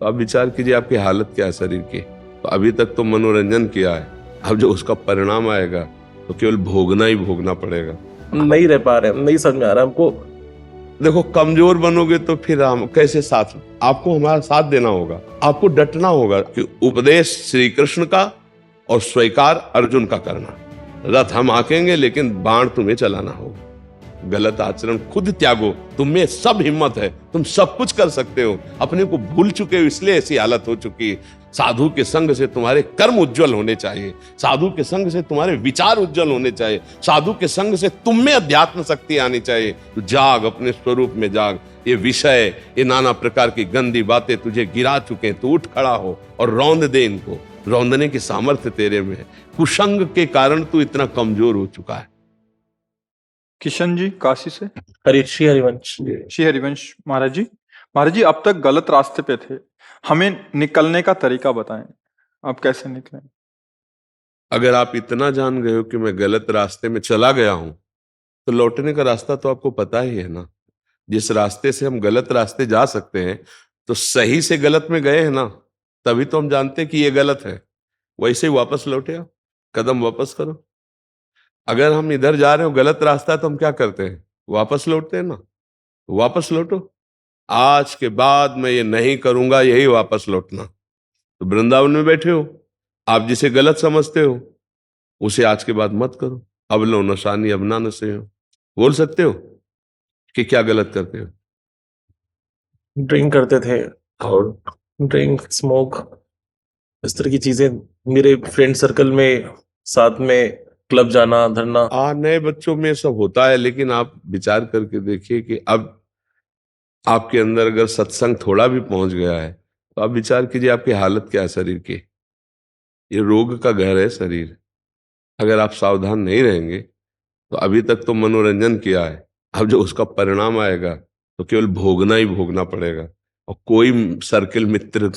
तो आप विचार कीजिए आपकी हालत क्या है शरीर की। तो अभी तक तो मनोरंजन किया है, अब जो उसका परिणाम आएगा तो केवल भोगना ही भोगना पड़ेगा। नहीं रह पा रहे हैं, नहीं समझ में आ रहा हमको। देखो, कमजोर बनोगे तो फिर हम कैसे साथ, आपको हमारा साथ देना होगा, आपको डटना होगा कि उपदेश श्री कृष्ण का और स्वीकार अर्जुन का करना। रथ हम आंकेंगे लेकिन बाण तुम्हें चलाना होगा। गलत आचरण खुद त्यागो, तुम में सब हिम्मत है, तुम सब कुछ कर सकते हो। अपने को भूल चुके हो इसलिए ऐसी हालत हो चुकी है। साधु के संग से तुम्हारे कर्म उज्जवल होने चाहिए, साधु के संग से तुम्हारे विचार उज्जवल होने चाहिए, साधु के संग से तुम में अध्यात्म शक्ति आनी चाहिए। तो जाग, अपने स्वरूप में जाग। ये विषय, ये नाना प्रकार की गंदी बातें तुझे गिरा चुके हैं, तो उठ खड़ा हो और रौंद दे इनको। रौंदने की सामर्थ्य तेरे में है। कुसंग के कारण तू इतना कमजोर हो चुका है। किशन जी काशी से। श्री हरिवंश। श्री हरिवंश महाराज जी अब तक गलत रास्ते पे थे, हमें निकलने का तरीका बताएं, आप कैसे निकलें। अगर आप इतना जान गए हो कि मैं गलत रास्ते में चला गया हूं, तो लौटने का रास्ता तो आपको पता ही है ना। जिस रास्ते से हम गलत रास्ते जा सकते हैं, तो सही से गलत में गए हैं ना, तभी तो हम जानते हैं कि ये गलत है। वैसे ही वापस लौटे आओ, कदम वापस करो। अगर हम इधर जा रहे हो, गलत रास्ता है, तो हम क्या करते हैं? वापस लौटते हैं ना। वापस लौटो। आज के बाद मैं ये नहीं करूंगा, यही वापस लौटना। तो वृंदावन में बैठे हो, आप जिसे गलत समझते हो उसे आज के बाद मत करो। अब लो नशानी अब ना नशे हो। बोल सकते हो कि क्या गलत करते हो? ड्रिंक करते थे, और ड्रिंक, स्मोक, इस तरह की चीजें। मेरे फ्रेंड सर्कल में साथ में क्लब जाना, धरना। नए बच्चों में सब होता है, लेकिन आप विचार करके देखिए कि अब आपके अंदर अगर सत्संग थोड़ा भी पहुंच गया है, तो आप विचार कीजिए आपकी हालत क्या है शरीर की। ये रोग का घर है शरीर। अगर आप सावधान नहीं रहेंगे तो अभी तक तो मनोरंजन किया है, अब जो उसका परिणाम आएगा तो केवल भोगना ही भोगना पड़ेगा। और कोई सर्किल मित्र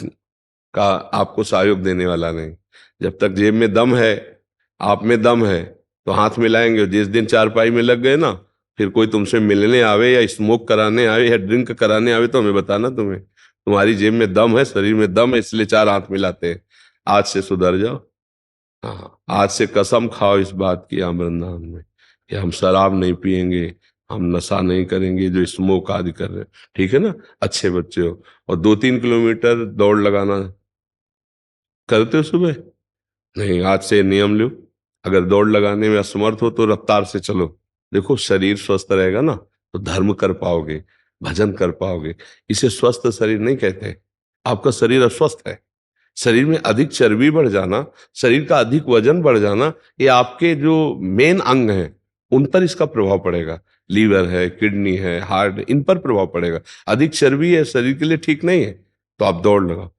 का आपको सहयोग देने वाला नहीं। जब तक जेब में दम है, आप में दम है, तो हाथ मिलाएंगे। जिस दिन चारपाई में लग गए ना, फिर कोई तुमसे मिलने आवे या स्मोक कराने आवे या ड्रिंक कराने आवे, तो हमें बताना तुम्हें तुम्हारी जेब में दम है, शरीर में दम है, इसलिए चार हाथ मिलाते हैं। आज से सुधर जाओ। हाँ, आज से कसम खाओ इस बात की यहाँ वृंदावन में कि हम शराब नहीं पिएंगे, हम नशा नहीं करेंगे जो स्मोक आदि कर रहे हैं। ठीक है ना? अच्छे बच्चे हो। और 2-3 किलोमीटर दौड़ लगाना करते हो सुबह? नहीं, आज से नियम लो। अगर दौड़ लगाने में असमर्थ हो तो रफ्तार से चलो। देखो, शरीर स्वस्थ रहेगा ना तो धर्म कर पाओगे, भजन कर पाओगे। इसे स्वस्थ शरीर नहीं कहते। आपका शरीर अस्वस्थ है। शरीर में अधिक चर्बी बढ़ जाना, शरीर का अधिक वजन बढ़ जाना, ये आपके जो मेन अंग हैं उन पर इसका प्रभाव पड़ेगा। लीवर है, किडनी है, हार्ट, इन पर प्रभाव पड़ेगा। अधिक चर्बी है, शरीर के लिए ठीक नहीं है। तो आप दौड़ लगाओ।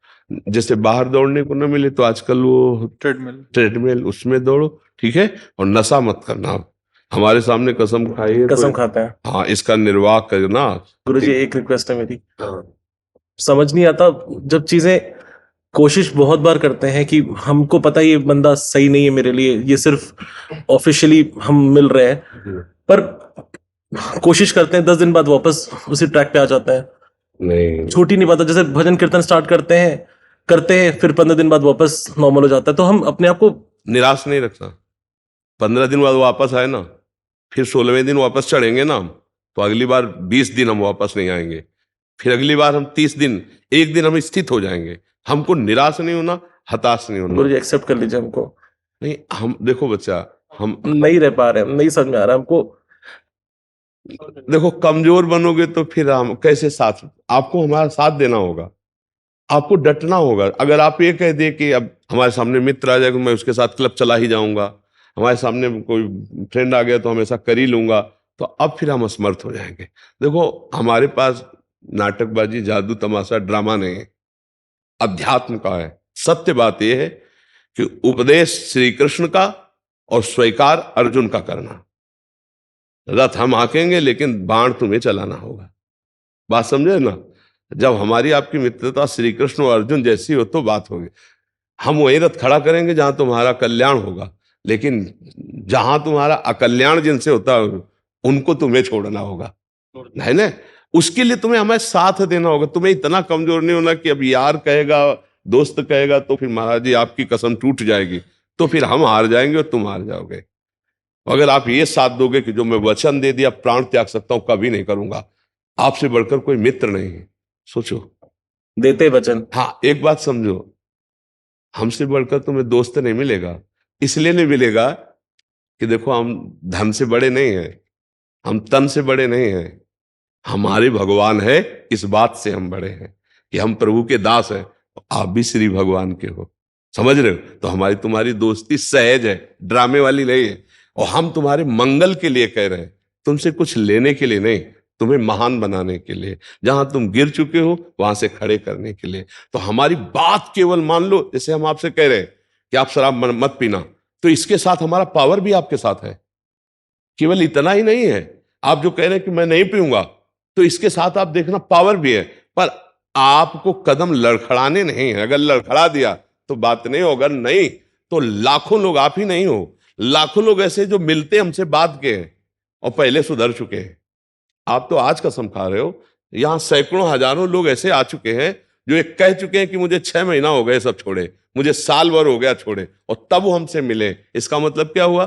जैसे बाहर दौड़ने को न मिले तो आजकल वो ट्रेडमिल, उसमें दौड़ो। ठीक है? और नशा मत करना। हमारे सामने कसम खाइए, कसम खाते हैं। हाँ, इसका निर्वाह करना। गुरुजी एक रिक्वेस्ट है मेरी। समझ नहीं आता जब चीजें, कोशिश बहुत बार करते हैं कि हमको पता है ये बंदा सही नहीं है मेरे लिए, ये सिर्फ ऑफिशियली हम मिल रहे हैं, पर कोशिश करते हैं 10 दिन बाद वापस उसी ट्रैक पे आ जाता है। नहीं, छूट ही नहीं पाता। जैसे भजन कीर्तन स्टार्ट करते हैं, फिर 15 दिन बाद वापस नॉर्मल हो जाता है। तो हम अपने आप को निराश नहीं रखना। 15 दिन बाद वापस आए ना, फिर 16वें दिन वापस चढ़ेंगे ना हम, तो अगली बार 20 दिन हम वापस नहीं आएंगे। फिर अगली बार हम 30 दिन, एक दिन हम स्थित हो जाएंगे। हमको निराश नहीं होना, हताश नहीं होना। गुरुजी एक्सेप्ट कर लीजिए हमको। नहीं, हम देखो बच्चा, हम नहीं रह पा रहे हैं, नहीं समझ में आ रहा हमको। देखो, कमजोर बनोगे तो फिर हम कैसे साथ, आपको हमारा साथ देना होगा, आपको डटना होगा। अगर आप ये कह दे कि अब हमारे सामने मित्र आ जाएगा मैं उसके साथ क्लब चला ही जाऊंगा, हमारे सामने कोई फ्रेंड आ गया तो हमेशा कर ही लूंगा, तो अब फिर हम असमर्थ हो जाएंगे। देखो, हमारे पास नाटकबाजी, जादू, तमाशा, ड्रामा नहीं है, अध्यात्म का है। सत्य बात यह है कि उपदेश श्री कृष्ण का और स्वीकार अर्जुन का करना। रथ हम आंकेंगे लेकिन बाण तुम्हें चलाना होगा। बात समझे ना? जब हमारी आपकी मित्रता श्री कृष्ण और अर्जुन जैसी हो तो बात होगी। हम वही रथ खड़ा करेंगे जहां तुम्हारा कल्याण होगा, लेकिन जहां तुम्हारा अकल्याण जिनसे होता है उनको तुम्हें छोड़ना होगा, है ना? उसके लिए तुम्हें हमें साथ देना होगा। तुम्हें इतना कमजोर नहीं होना कि अब यार कहेगा, दोस्त कहेगा तो फिर महाराज जी आपकी कसम टूट जाएगी, तो फिर हम हार जाएंगे और तुम हार जाओगे। अगर आप ये साथ दोगे कि जो मैं वचन दे दिया प्राण त्याग सकता हूं, कभी नहीं करूंगा, आपसे बढ़कर कोई मित्र नहीं है। सोचो, देते वचन। हाँ एक बात समझो, हमसे बढ़कर तुम्हें दोस्त नहीं मिलेगा। इसलिए नहीं मिलेगा कि देखो हम धन से बड़े नहीं हैं, हम तन से बड़े नहीं हैं, हमारे भगवान है, इस बात से हम बड़े हैं कि हम प्रभु के दास हैं, आप भी श्री भगवान के हो। समझ रहे हो? तो हमारी तुम्हारी दोस्ती सहज है, ड्रामे वाली नहीं है, और हम तुम्हारे मंगल के लिए कह रहे हैं, तुमसे कुछ लेने के लिए नहीं, तुम्हें महान बनाने के लिए। जहां तुम गिर चुके हो वहां से खड़े करने के लिए। तो हमारी बात केवल मान लो, जैसे हम आपसे कह रहे हैं कि आप शराब मत पीना, तो इसके साथ हमारा पावर भी आपके साथ है। केवल इतना ही नहीं है, आप जो कह रहे हैं कि मैं नहीं पीऊंगा, तो इसके साथ आप देखना पावर भी है, पर आपको कदम लड़खड़ाने नहीं है। अगर लड़खड़ा दिया तो बात नहीं हो, अगर नहीं तो लाखों लोग, आप ही नहीं हो, लाखों लोग ऐसे जो मिलते हमसे बात के हैं और पहले सुधर चुके हैं। आप तो आज कसम खा रहे हो, यहां सैकड़ों हजारों लोग ऐसे आ चुके हैं जो एक कह चुके हैं कि मुझे 6 महीना हो गए सब छोड़े, मुझे साल भर हो गया छोड़े, और तब वो हमसे मिले। इसका मतलब क्या हुआ?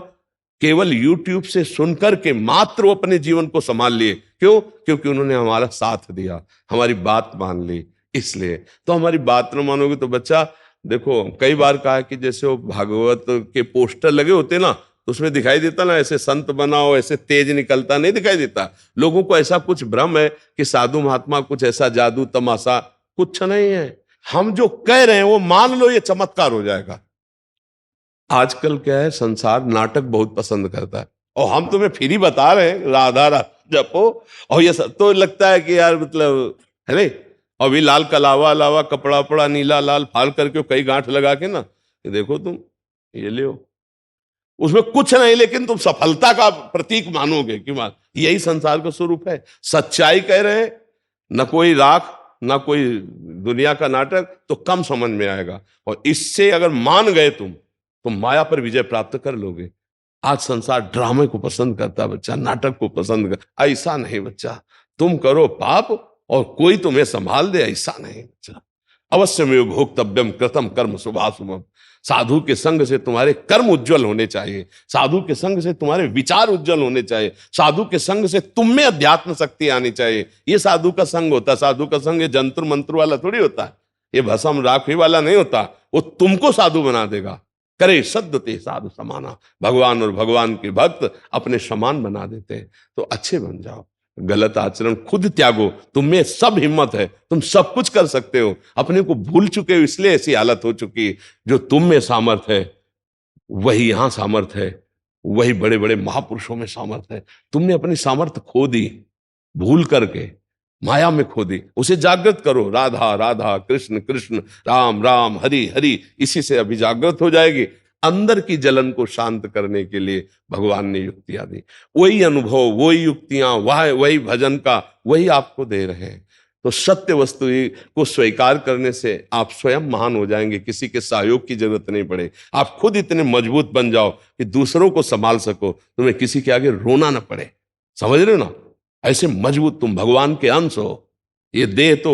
केवल YouTube से सुनकर के मात्र वो अपने जीवन को संभाल लिए। क्यों? क्योंकि उन्होंने हमारा साथ दिया, हमारी बात मान ली। इसलिए तो हमारी बात न मानोगे तो बच्चा, देखो कई बार कहा कि जैसे वो भागवत के पोस्टर लगे होते ना, तो उसमें दिखाई देता ना ऐसे संत बनाओ, ऐसे तेज निकलता, नहीं दिखाई देता। लोगों को ऐसा कुछ भ्रम है कि साधु महात्मा कुछ ऐसा जादू तमाशा, कुछ नहीं है। हम जो कह रहे हैं वो मान लो, ये चमत्कार हो जाएगा। आजकल क्या है, संसार नाटक बहुत पसंद करता है, और हम तुम्हें फिर ही बता रहे हैं राधा राधा जपो, और ये सब तो लगता है कि यार मतलब है नहीं। अभी लाल कलावा अलावा कपड़ा पड़ा नीला लाल फाल करके कई गांठ लगा के ना, ये देखो तुम, ये ले उसमें कुछ नहीं, लेकिन तुम सफलता का प्रतीक मानोगे कि मान, यही संसार का स्वरूप है। सच्चाई कह रहे हैं, न कोई राख न कोई दुनिया का नाटक, तो कम समझ में आएगा। और इससे अगर मान गए तुम माया पर विजय प्राप्त कर लोगे। आज संसार ड्रामे को पसंद करता है बच्चा, नाटक को पसंद कर। ऐसा नहीं बच्चा, तुम करो पाप और कोई तुम्हें संभाल दे, ऐसा नहीं बच्चा। अवश्य में भोक्तव्यम कृतम कर्म शुभाशुभम। साधु के संग से तुम्हारे कर्म उज्जवल होने चाहिए, साधु के संग से तुम्हारे विचार उज्जवल होने चाहिए, साधु के संग से तुम में अध्यात्म शक्ति आनी चाहिए। ये साधु का संग होता है। साधु का संग ये जंत्र मंत्र वाला थोड़ी होता है, ये भस्म राखी वाला नहीं होता। वो तुमको साधु बना देगा। करे सद्दते साधु समाना, भगवान और भगवान के भक्त अपने समान बना देते हैं। तो अच्छे बन जाओ, गलत आचरण खुद त्यागो, तुम में सब हिम्मत है, तुम सब कुछ कर सकते हो। अपने को भूल चुके हो, इसलिए ऐसी हालत हो चुकी है। जो तुम में सामर्थ है वही यहां सामर्थ है, वही बड़े बड़े महापुरुषों में सामर्थ है। तुमने अपनी सामर्थ खो दी, भूल करके माया में खो दी। उसे जागृत करो, राधा राधा कृष्ण कृष्ण राम राम हरि हरि, इसी से अभी जागृत हो जाएगी। अंदर की जलन को शांत करने के लिए भगवान ने युक्तियां दी। वही अनुभव, वही युक्तियां, वही भजन का, वही आपको दे रहे हैं। तो सत्य वस्तु को स्वीकार करने से आप स्वयं महान हो जाएंगे, किसी के सहयोग की जरूरत नहीं पड़े। आप खुद इतने मजबूत बन जाओ कि दूसरों को संभाल सको, तुम्हें किसी के आगे रोना ना पड़े। समझ रहे हो ना? ऐसे मजबूत तुम भगवान के अंश हो। ये देह तो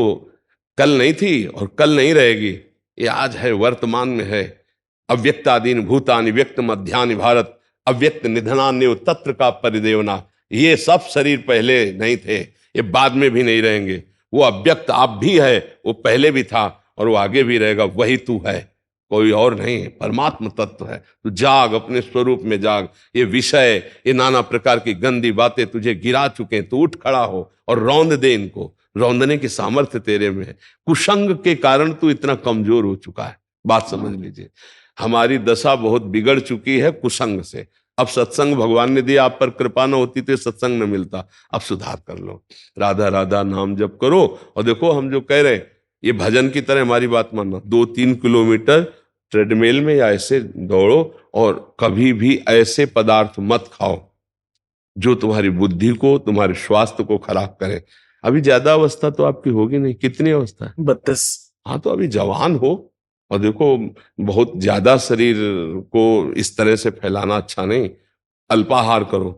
कल नहीं थी और कल नहीं रहेगी, ये आज है, वर्तमान में है। अव्यक्तादीन भूतानि व्यक्त मध्यानि भारत, अव्यक्त निधनान्य तत्र का परिदेवना। ये सब शरीर पहले नहीं थे, ये बाद में भी नहीं रहेंगे। वो अव्यक्त आप भी है, वो पहले भी था और वो आगे भी रहेगा। वही तू है, कोई और नहीं है, परमात्म तत्व है। तू जाग, अपने स्वरूप में जाग। ये विषय, ये नाना प्रकार की गंदी बातें तुझे गिरा चुके, तू उठ खड़ा हो और रौंद दे इनको। रौंदने की सामर्थ्य तेरे में है। कुसंग के कारण तू इतना कमजोर हो चुका है, बात समझ लीजिए। हमारी दशा बहुत बिगड़ चुकी है कुसंग से। अब सत्संग भगवान ने दिया, आप पर कृपा न होती तो सत्संग न मिलता। अब सुधार कर लो, राधा राधा नाम जप करो। और देखो हम जो कह रहे हैं, ये भजन की तरह हमारी बात मानना। 2-3 किलोमीटर ट्रेडमिल में या ऐसे दौड़ो, और कभी भी ऐसे पदार्थ मत खाओ जो तुम्हारी बुद्धि को, तुम्हारे स्वास्थ्य को खराब करे। अभी ज्यादा अवस्था तो आपकी होगी नहीं। कितनी अवस्था है? 32। हाँ, तो अभी जवान हो। और देखो, बहुत ज्यादा शरीर को इस तरह से फैलाना अच्छा नहीं। अल्पाहार करो,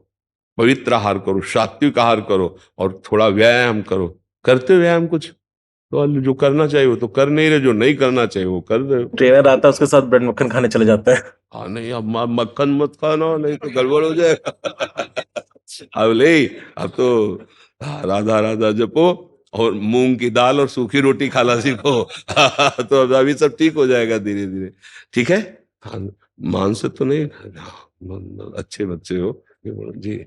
पवित्र आहार करो, सात्विक आहार करो, और थोड़ा व्यायाम करो। करते हो व्यायाम कुछ? तो जो करना चाहिए वो तो कर नहीं रहे, जो नहीं करना चाहिए वो कर रहे हो। ट्रेनर आता है उसके साथ ब्रेड मक्खन खाने चले जाते हैं। हाँ नहीं, अब मक्खन मत खाना, नहीं तो गड़बड़ हो जाएगा। अब ले, अब तो राधा राधा जपो और मूंग की दाल और सूखी रोटी खाना सीखो। तो अब अभी सब ठीक हो जाएगा धीरे धीरे। ठीक है। हाँ, मांस तो नहीं, हाँ, अच्छे बच्चे हो जी।